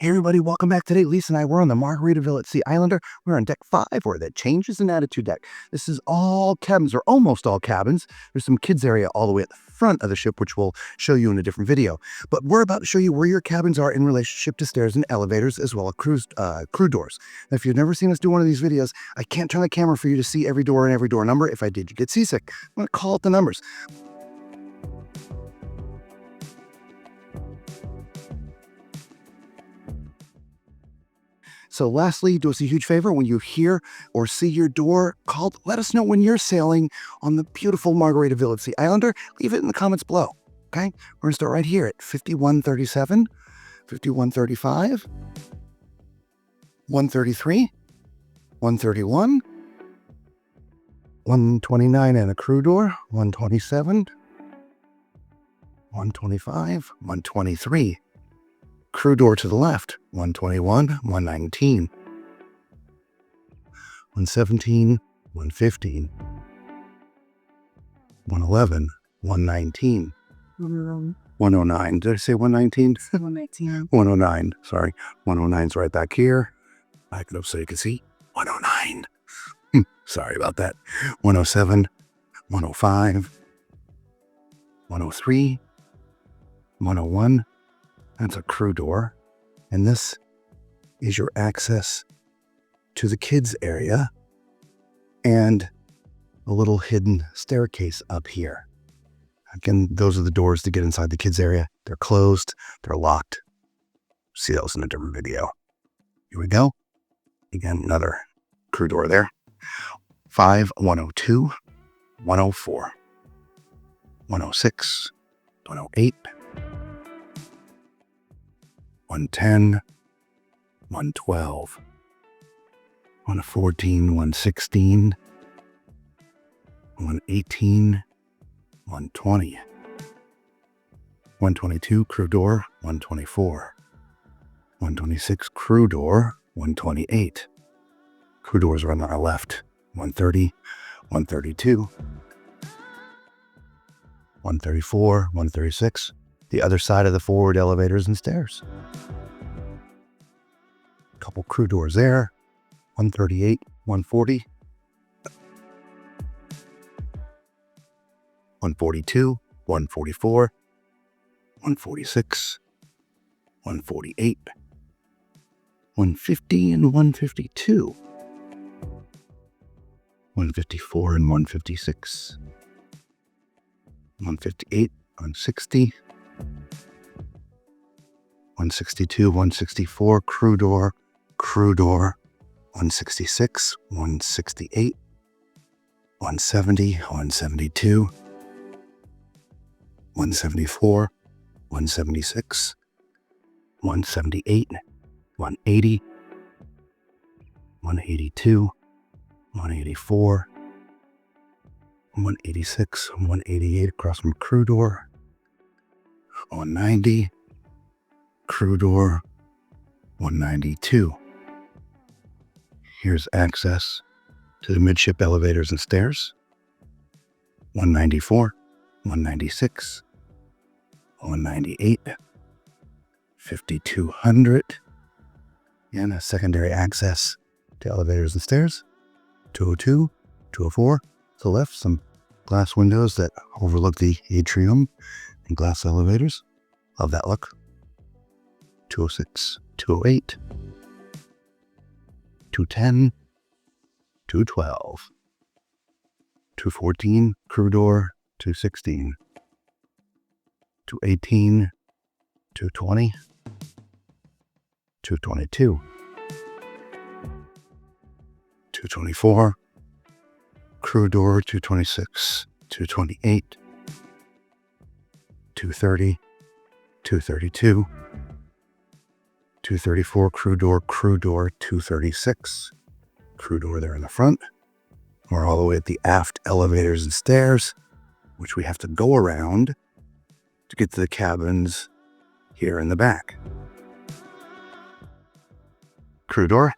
Hey everybody, welcome back. Today, Lisa and I, we're on the Margaritaville at Sea Islander. We're on deck 5, or the Changes in Attitude deck. This is all cabins, or almost all cabins. There's some kids area all the way at the front of the ship, which we'll show you in a different video. But we're about to show you where your cabins are in relationship to stairs and elevators, as well as crew doors. Now, if you've never seen us do one of these videos, I can't turn the camera for you to see every door and every door number. If I did, you'd get seasick. I'm going to call out the numbers. So lastly, do us a huge favor. When you hear or see your door called, let us know when you're sailing on the beautiful Margaritaville at Sea Islander. Leave it in the comments below, okay? We're going to start right here at 5137, 5135, 133, 131, 129 and a crew door, 127, 125, 123. Crew door to the left, 121, 119, 117, 115, 111, 119, 109. Did I say 119? 119. 109, sorry. 109's right back here. Back it up so you can see. 109. Sorry about that. 107, 105, 103, 101. That's a crew door. And this is your access to the kids area and a little hidden staircase up here. Again, those are the doors to get inside the kids area. They're closed, they're locked. See those in a different video. Here we go. Again, another crew door there. 5, 102, 104, 106, 108, 110, 112, 114, 116, 118, 120, 122, crew door, 124, 126, crew door, 128. Crew doors are on our left, 130, 132, 134, 136. The other side of the forward elevators and stairs. Couple crew doors there. 138, 140, 142, 144, 146, 148, 150 and 152, 154 and 156, 158, 160, 162, 164, crew door, 166, 168, 170, 172, 174, 176, 178, 180, 182, 184, 186, 188 across from crew door, 190, crew door, 192. Here's access to the midship elevators and stairs. 194, 196, 198, 5200, and a secondary access to elevators and stairs. 202, 204, to the left, some glass windows that overlook the atrium and glass elevators. Love that look. 206, 208, 210, 212, 214, crew door, 216, 218, 220, 222, 224, crew door, 226, 228, 230, 232, 234, crew door, 236. Crew door there in the front. We're all the way at the aft elevators and stairs, which we have to go around to get to the cabins here in the back. Crew door,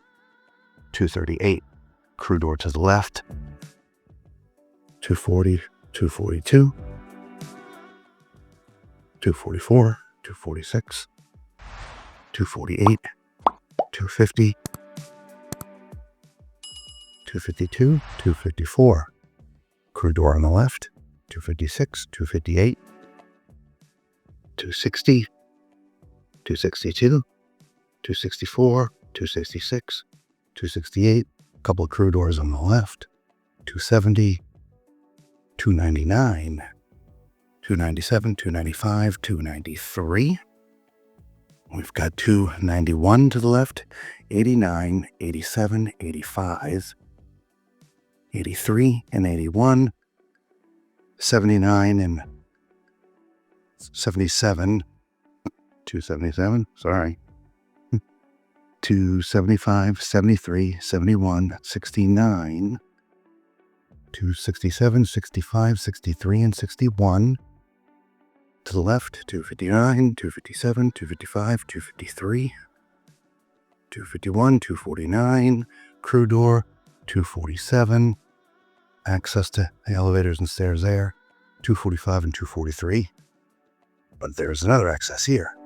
238. Crew door to the left, 240, 242, 244, 246, 248, 250, 252, 254. Crew door on the left, 256, 258, 260, 262, 264, 266, 268. Couple of crew doors on the left, 270, 299, 297, 295, 293. We've got 291 to the left, 89, 87, 85, 83 and 81, 79 and 77, 277, sorry, 275, 73, 71, 69, 267, 65, 63, and 61. To the left, 259, 257, 255, 253, 251, 249, crew door, 247, access to the elevators and stairs there, 245 and 243. But there's another access here.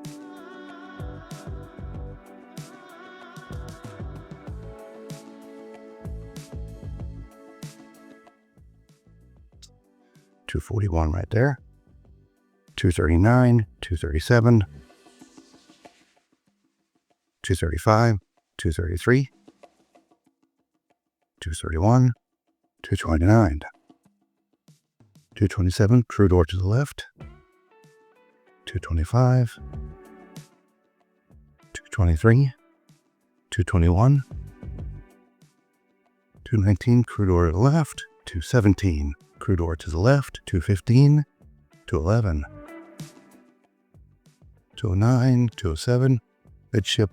$241 right there. 239, 237, 235, 233, 231, 229, 227, crew door to the left, 225, 223, 221, 219, crew door to the left, 217, crew door to the left, 215, 211, 209, 207, Midship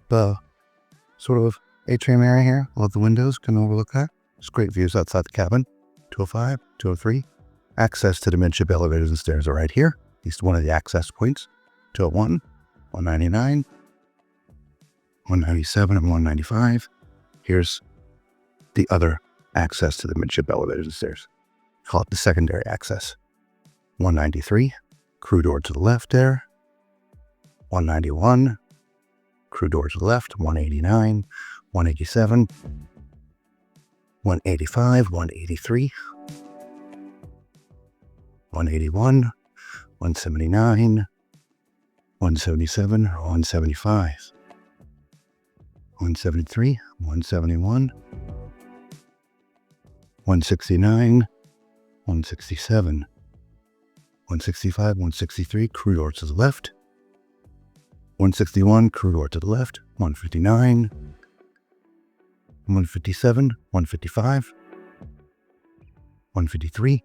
sort of atrium area here. Love the windows, can overlook that. It's great views outside the cabin. 205, 203. Access to the Midship elevators and stairs are right here. At least one of the access points. 201, 199, 197, and 195. Here's the other access to the Midship elevators and stairs. Call it the secondary access. 193, crew door to the left there. 191, crew door to the left. 189, 187, 185, 183, 181, 179, 177, 175, 173, 171, 169, 167, 165, 163, crew door to the left. 161, crew door to the left. 159, 157, 155, 153,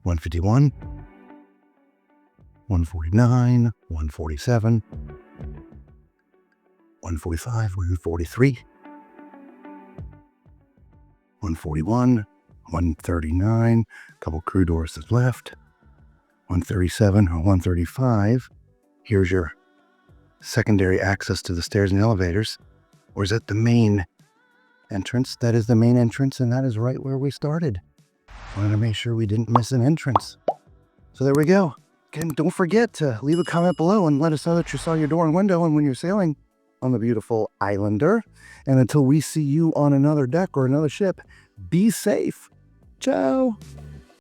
151, 149, 147, 145, 143, 141, 139, couple crew doors to the left. 137 or 135. Here's your secondary access to the stairs and elevators. Or is it the main entrance? That is the main entrance, and that is right where we started. Wanted to make sure we didn't miss an entrance. So there we go. Again, don't forget to leave a comment below and let us know that you saw your door and window and when you're sailing on the beautiful Islander. And until we see you on another deck or another ship, be safe. Ciao.